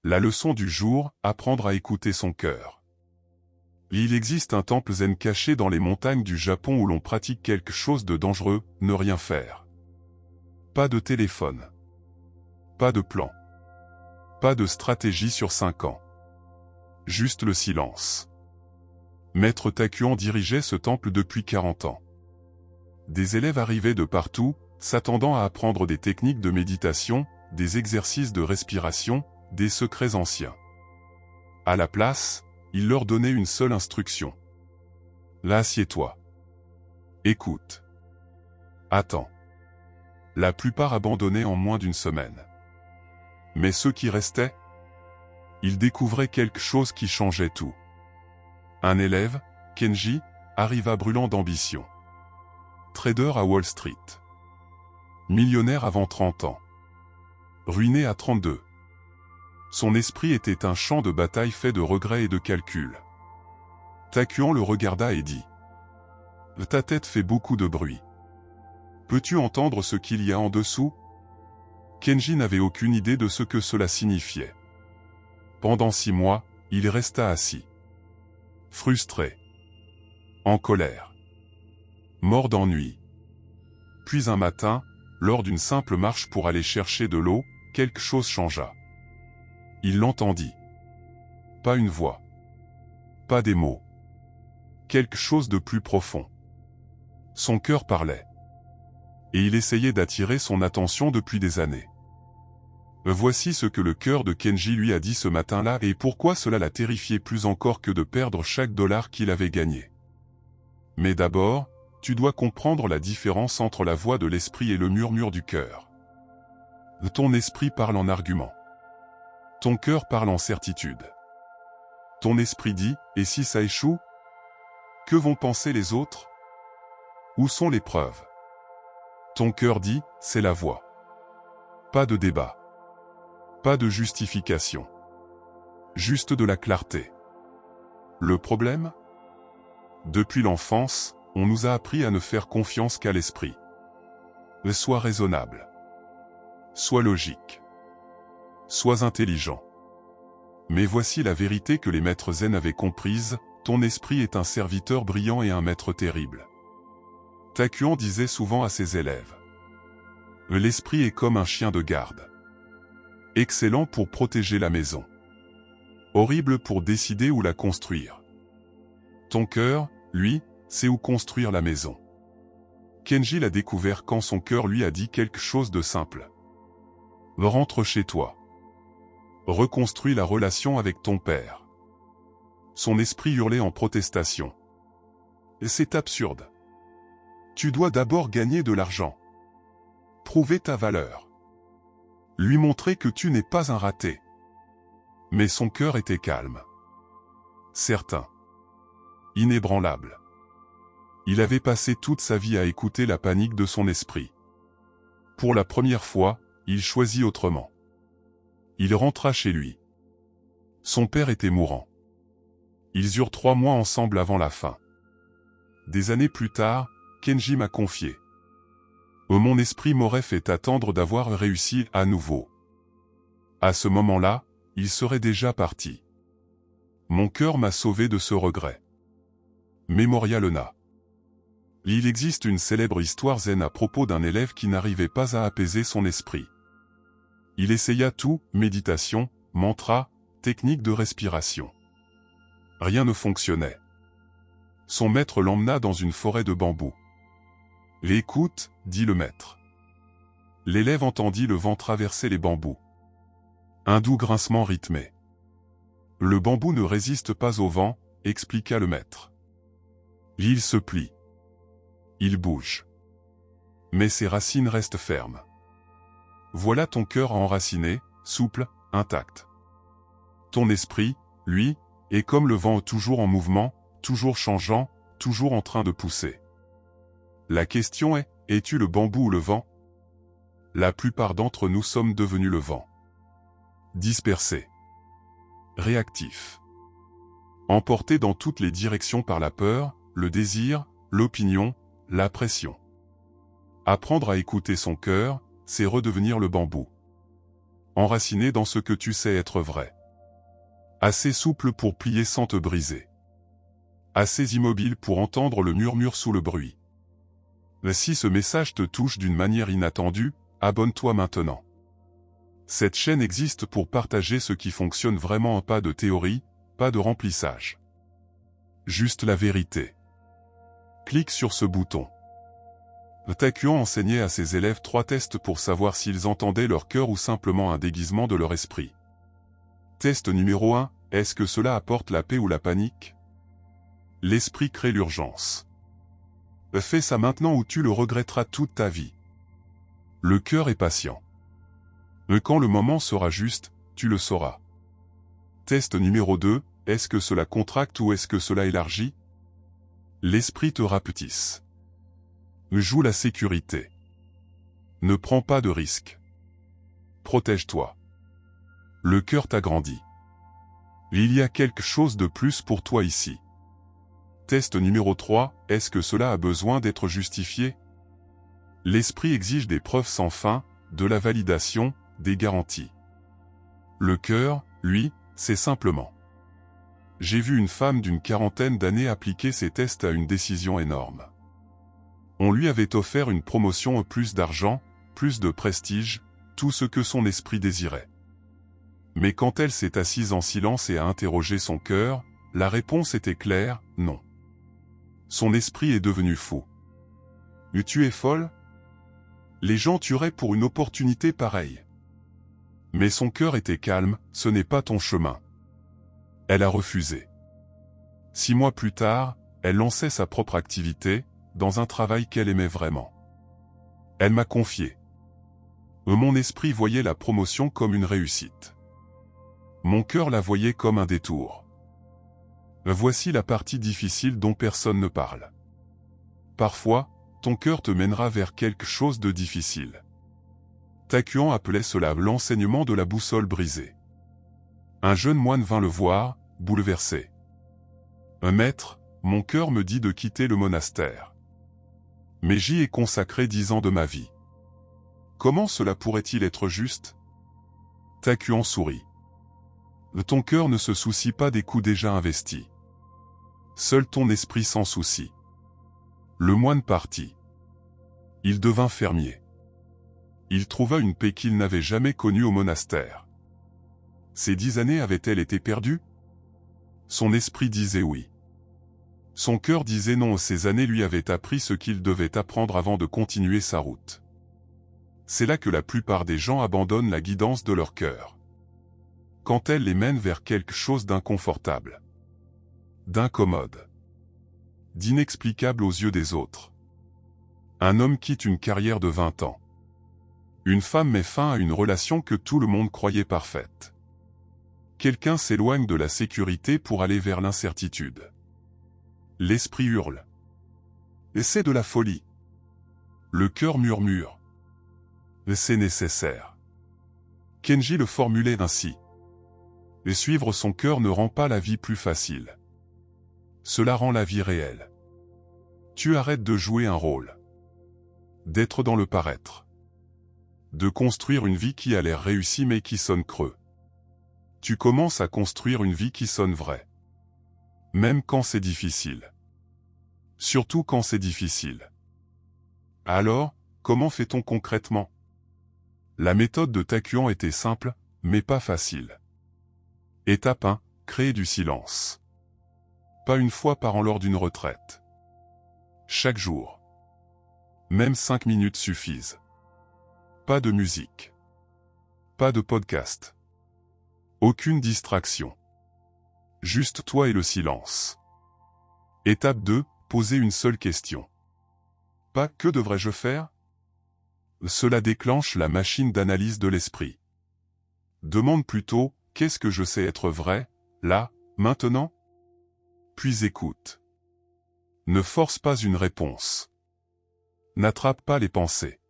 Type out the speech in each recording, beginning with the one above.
La leçon du jour, apprendre à écouter son cœur. Il existe un temple zen caché dans les montagnes du Japon où l'on pratique quelque chose de dangereux, ne rien faire. Pas de téléphone. Pas de plan. Pas de stratégie sur 5 ans. Juste le silence. Maître Takuan dirigeait ce temple depuis 40 ans. Des élèves arrivaient de partout, s'attendant à apprendre des techniques de méditation, des exercices de respiration, des secrets anciens. À la place, il leur donnait une seule instruction. Là, assieds-toi. Écoute. Attends. La plupart abandonnaient en moins d'une semaine. Mais ceux qui restaient, ils découvraient quelque chose qui changeait tout. Un élève, Kenji, arriva brûlant d'ambition. Trader à Wall Street. Millionnaire avant 30 ans. Ruiné à 32. Son esprit était un champ de bataille fait de regrets et de calculs. Takuan le regarda et dit : « Ta tête fait beaucoup de bruit. Peux-tu entendre ce qu'il y a en dessous ?» Kenji n'avait aucune idée de ce que cela signifiait. Pendant 6 mois, il resta assis. Frustré. En colère. Mort d'ennui. Puis un matin, lors d'une simple marche pour aller chercher de l'eau, quelque chose changea. Il l'entendit. Pas une voix. Pas des mots. Quelque chose de plus profond. Son cœur parlait. Et il essayait d'attirer son attention depuis des années. Voici ce que le cœur de Kenji lui a dit ce matin-là et pourquoi cela l'a terrifié plus encore que de perdre chaque dollar qu'il avait gagné. Mais d'abord, tu dois comprendre la différence entre la voix de l'esprit et le murmure du cœur. Ton esprit parle en argument. Ton cœur parle en certitude. Ton esprit dit, et si ça échoue? Que vont penser les autres? Où sont les preuves? Ton cœur dit, c'est la voix. Pas de débat. Pas de justification. Juste de la clarté. Le problème? Depuis l'enfance, on nous a appris à ne faire confiance qu'à l'esprit. Sois raisonnable. Sois logique. Sois intelligent. Mais voici la vérité que les maîtres zen avaient comprise, ton esprit est un serviteur brillant et un maître terrible. Takuan disait souvent à ses élèves. L'esprit est comme un chien de garde. Excellent pour protéger la maison. Horrible pour décider où la construire. Ton cœur, lui, sait où construire la maison. Kenji l'a découvert quand son cœur lui a dit quelque chose de simple. Rentre chez toi. Reconstruis la relation avec ton père. Son esprit hurlait en protestation. C'est absurde. Tu dois d'abord gagner de l'argent. Prouver ta valeur. Lui montrer que tu n'es pas un raté. Mais son cœur était calme. Certain. Inébranlable. Il avait passé toute sa vie à écouter la panique de son esprit. Pour la première fois, il choisit autrement. Il rentra chez lui. Son père était mourant. Ils eurent 3 mois ensemble avant la fin. Des années plus tard, Kenji m'a confié. Mon esprit m'aurait fait attendre d'avoir réussi à nouveau. À ce moment-là, il serait déjà parti. Mon cœur m'a sauvé de ce regret. Mémorial ENA. Il existe une célèbre histoire zen à propos d'un élève qui n'arrivait pas à apaiser son esprit. Il essaya tout, méditation, mantra, technique de respiration. Rien ne fonctionnait. Son maître l'emmena dans une forêt de bambous. « Écoute, dit le maître. » L'élève entendit le vent traverser les bambous. Un doux grincement rythmé. « Le bambou ne résiste pas au vent, » expliqua le maître. Il se plie. Il bouge. Mais ses racines restent fermes. Voilà ton cœur enraciné, souple, intact. Ton esprit, lui, est comme le vent toujours en mouvement, toujours changeant, toujours en train de pousser. La question est, es-tu le bambou ou le vent? La plupart d'entre nous sommes devenus le vent. Dispersés. Réactifs. Emportés dans toutes les directions par la peur, le désir, l'opinion, la pression. Apprendre à écouter son cœur, c'est redevenir le bambou. Enraciné dans ce que tu sais être vrai. Assez souple pour plier sans te briser. Assez immobile pour entendre le murmure sous le bruit. Si ce message te touche d'une manière inattendue, abonne-toi maintenant. Cette chaîne existe pour partager ce qui fonctionne vraiment, pas de théorie, pas de remplissage. Juste la vérité. Clique sur ce bouton. Taekuan enseignait à ses élèves 3 tests pour savoir s'ils entendaient leur cœur ou simplement un déguisement de leur esprit. Test numéro 1, est-ce que cela apporte la paix ou la panique? L'esprit crée l'urgence. Fais ça maintenant ou tu le regretteras toute ta vie. Le cœur est patient. Quand le moment sera juste, tu le sauras. Test numéro 2, est-ce que cela contracte ou est-ce que cela élargit? L'esprit te rapetisse. Joue la sécurité. Ne prends pas de risques. Protège-toi. Le cœur t'agrandit. Il y a quelque chose de plus pour toi ici. Test numéro 3, est-ce que cela a besoin d'être justifié? L'esprit exige des preuves sans fin, de la validation, des garanties. Le cœur, lui, c'est simplement. J'ai vu une femme d'une 40aine d'années appliquer ces tests à une décision énorme. On lui avait offert une promotion, plus d'argent, plus de prestige, tout ce que son esprit désirait. Mais quand elle s'est assise en silence et a interrogé son cœur, la réponse était claire, non. Son esprit est devenu fou. Tu es folle? Les gens tueraient pour une opportunité pareille. Mais son cœur était calme, ce n'est pas ton chemin. Elle a refusé. 6 mois plus tard, elle lançait sa propre activité, dans un travail qu'elle aimait vraiment. Elle m'a confié. Mon esprit voyait la promotion comme une réussite. Mon cœur la voyait comme un détour. Voici la partie difficile dont personne ne parle. Parfois, ton cœur te mènera vers quelque chose de difficile. Taekuan appelait cela l'enseignement de la boussole brisée. Un jeune moine vint le voir, bouleversé. Un maître, mon cœur me dit de quitter le monastère. Mais j'y ai consacré 10 ans de ma vie. Comment cela pourrait-il être juste? Taekuan sourit. Ton cœur ne se soucie pas des coûts déjà investis. Seul ton esprit s'en soucie. Le moine partit. Il devint fermier. Il trouva une paix qu'il n'avait jamais connue au monastère. Ces 10 années avaient-elles été perdues? Son esprit disait oui. Son cœur disait non. Ces années lui avaient appris ce qu'il devait apprendre avant de continuer sa route. C'est là que la plupart des gens abandonnent la guidance de leur cœur. Quand elle les mène vers quelque chose d'inconfortable, d'incommode, d'inexplicable aux yeux des autres. Un homme quitte une carrière de 20 ans. Une femme met fin à une relation que tout le monde croyait parfaite. Quelqu'un s'éloigne de la sécurité pour aller vers l'incertitude. L'esprit hurle. Et c'est de la folie. Le cœur murmure. Et c'est nécessaire. Kenji le formulait ainsi. Et suivre son cœur ne rend pas la vie plus facile. Cela rend la vie réelle. Tu arrêtes de jouer un rôle. D'être dans le paraître. De construire une vie qui a l'air réussie mais qui sonne creux. Tu commences à construire une vie qui sonne vraie. Même quand c'est difficile. Surtout quand c'est difficile. Alors, comment fait-on concrètement? La méthode de Taekuan était simple, mais pas facile. Étape 1, créer du silence. Pas une fois par an lors d'une retraite. Chaque jour. Même 5 minutes suffisent. Pas de musique. Pas de podcast. Aucune distraction. Juste toi et le silence. Étape 2, poser une seule question. Pas « que devrais-je faire ?» Cela déclenche la machine d'analyse de l'esprit. Demande plutôt « qu'est-ce que je sais être vrai, là, maintenant ?» Puis écoute. Ne force pas une réponse. N'attrape pas les pensées.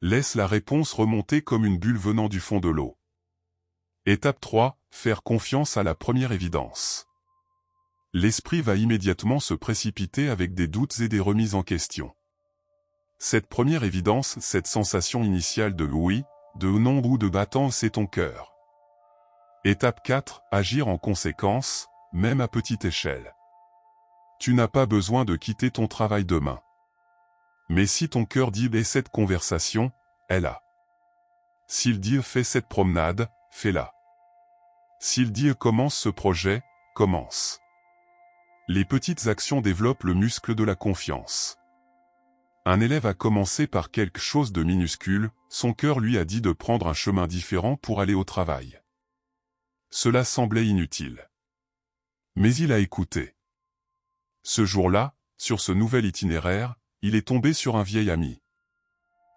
Laisse la réponse remonter comme une bulle venant du fond de l'eau. Étape 3, faire confiance à la première évidence. L'esprit va immédiatement se précipiter avec des doutes et des remises en question. Cette première évidence, cette sensation initiale de oui, de non ou de battant, c'est ton cœur. Étape 4. Agir en conséquence, même à petite échelle. Tu n'as pas besoin de quitter ton travail demain. Mais si ton cœur dit « et cette conversation », elle a. S'il dit « fais cette promenade », fais-la. S'il dit « commence ce projet », commence. Les petites actions développent le muscle de la confiance. Un élève a commencé par quelque chose de minuscule, son cœur lui a dit de prendre un chemin différent pour aller au travail. Cela semblait inutile. Mais il a écouté. Ce jour-là, sur ce nouvel itinéraire, il est tombé sur un vieil ami.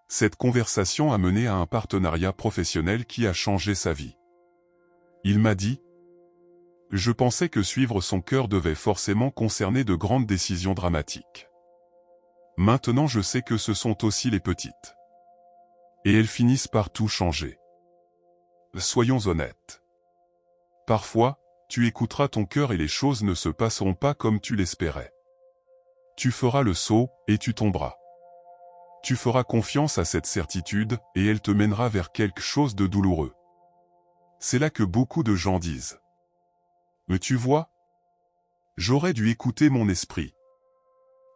Cette conversation a mené à un partenariat professionnel qui a changé sa vie. Il m'a dit « Je pensais que suivre son cœur devait forcément concerner de grandes décisions dramatiques. Maintenant je sais que ce sont aussi les petites. Et elles finissent par tout changer. » Soyons honnêtes. Parfois, tu écouteras ton cœur et les choses ne se passeront pas comme tu l'espérais. Tu feras le saut et tu tomberas. Tu feras confiance à cette certitude et elle te mènera vers quelque chose de douloureux. C'est là que beaucoup de gens disent « Mais tu vois, j'aurais dû écouter mon esprit. »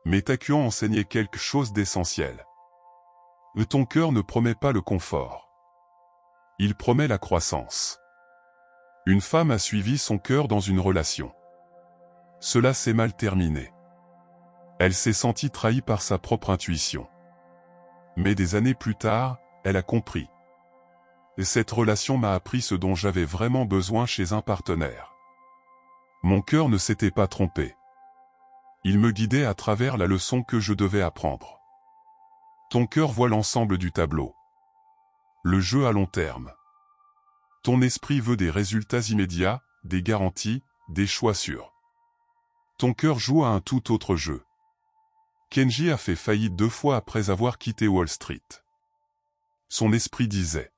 Mais Takuan enseignait quelque chose d'essentiel. Ton cœur ne promet pas le confort. Il promet la croissance. Une femme a suivi son cœur dans une relation. Cela s'est mal terminé. Elle s'est sentie trahie par sa propre intuition. Mais des années plus tard, elle a compris. Cette relation m'a appris ce dont j'avais vraiment besoin chez un partenaire. Mon cœur ne s'était pas trompé. Il me guidait à travers la leçon que je devais apprendre. Ton cœur voit l'ensemble du tableau. Le jeu à long terme. Ton esprit veut des résultats immédiats, des garanties, des choix sûrs. Ton cœur joue à un tout autre jeu. Kenji a fait faillite 2 fois après avoir quitté Wall Street. Son esprit disait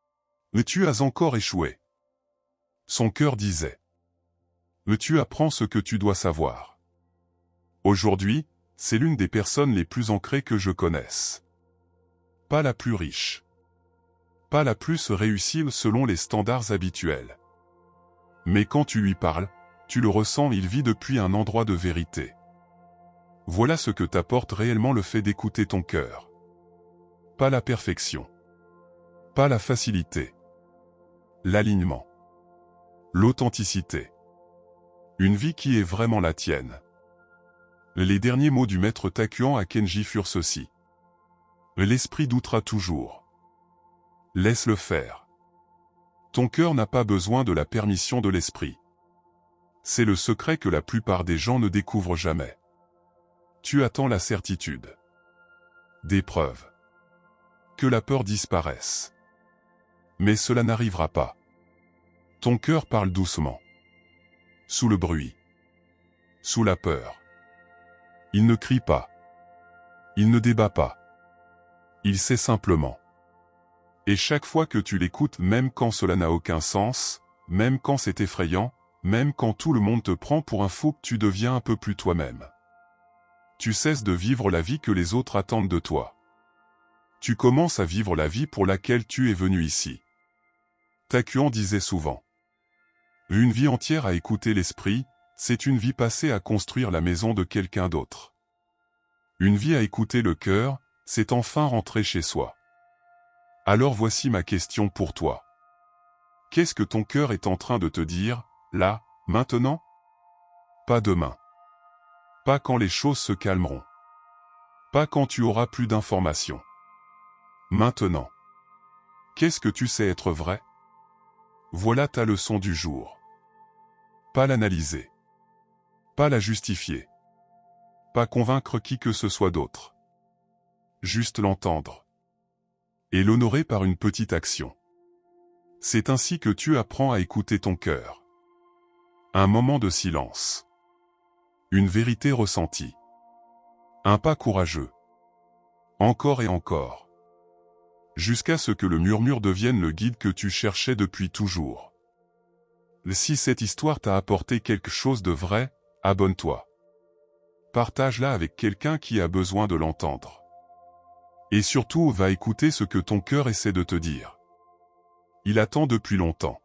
« Mais tu as encore échoué ». Son cœur disait « Mais tu apprends ce que tu dois savoir ». Aujourd'hui, c'est l'une des personnes les plus ancrées que je connaisse. Pas la plus riche. Pas la plus réussie selon les standards habituels. Mais quand tu lui parles, tu le ressens, il vit depuis un endroit de vérité. Voilà ce que t'apporte réellement le fait d'écouter ton cœur. Pas la perfection. Pas la facilité. L'alignement. L'authenticité. Une vie qui est vraiment la tienne. Les derniers mots du maître Takuan à Kenji furent ceux-ci. L'esprit doutera toujours. Laisse-le faire. Ton cœur n'a pas besoin de la permission de l'esprit. C'est le secret que la plupart des gens ne découvrent jamais. Tu attends la certitude. Des preuves. Que la peur disparaisse. Mais cela n'arrivera pas. Ton cœur parle doucement. Sous le bruit. Sous la peur. Il ne crie pas. Il ne débat pas. Il sait simplement. Et chaque fois que tu l'écoutes, même quand cela n'a aucun sens, même quand c'est effrayant, même quand tout le monde te prend pour un fou, tu deviens un peu plus toi-même. Tu cesses de vivre la vie que les autres attendent de toi. Tu commences à vivre la vie pour laquelle tu es venu ici. Takuan disait souvent. Une vie entière à écouter l'esprit, c'est une vie passée à construire la maison de quelqu'un d'autre. Une vie à écouter le cœur, c'est enfin rentrer chez soi. Alors voici ma question pour toi. Qu'est-ce que ton cœur est en train de te dire, là, maintenant? Pas demain. Pas quand les choses se calmeront. Pas quand tu auras plus d'informations. Maintenant. Qu'est-ce que tu sais être vrai? Voilà ta leçon du jour. Pas l'analyser. Pas la justifier. Pas convaincre qui que ce soit d'autre. Juste l'entendre. Et l'honorer par une petite action. C'est ainsi que tu apprends à écouter ton cœur. Un moment de silence. Une vérité ressentie. Un pas courageux. Encore et encore. Jusqu'à ce que le murmure devienne le guide que tu cherchais depuis toujours. Si cette histoire t'a apporté quelque chose de vrai, abonne-toi. Partage-la avec quelqu'un qui a besoin de l'entendre. Et surtout, va écouter ce que ton cœur essaie de te dire. Il attend depuis longtemps.